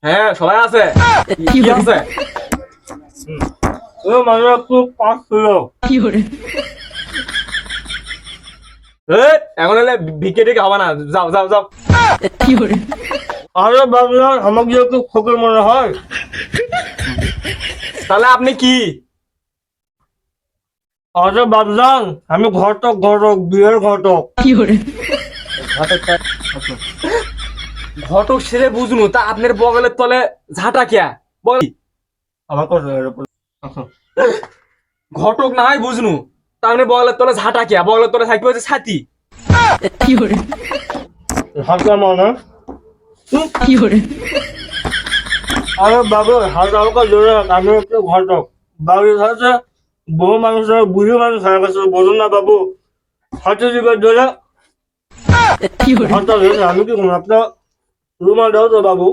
হ্যাঁ সবাই আছে। কি আছে? ও মানে একটু পাঁচ ছিল। এখন হলে ভিকে টিকে হবে না, যাও যাও যাও। আরে ভাবলাম আমাকে একটু ফকির মনে হয়। তাহলে আপনি কি? আরে ভাবলাম আমি ঘটক ঘটক বিয়ের ঘটক। ঘটক সেরে বুঝনু, তা আপনার বগলের তলে ঝাঁটা কিয়া বল। আমার কথা আচ্ছা ঘটক না হয় বুঝনু, তা আপনি বগলের তলে ঝাঁটা কিয়া? বগলের তলে থাকবে হচ্ছে ছাতি। হাসলাম মানে আরে বাবু হাত আমাকে জোরে রাখ, আমি একটু ঘটক। বাবুর সাথে বউ মানুষ বুড়ি মানুষ হয়ে গেছে, বলুন না বাবু হাতে দিবে জোরে। হাতটা ধরেছে, আমি কি করবো? আপনার রুমাল দাও তো বাবু।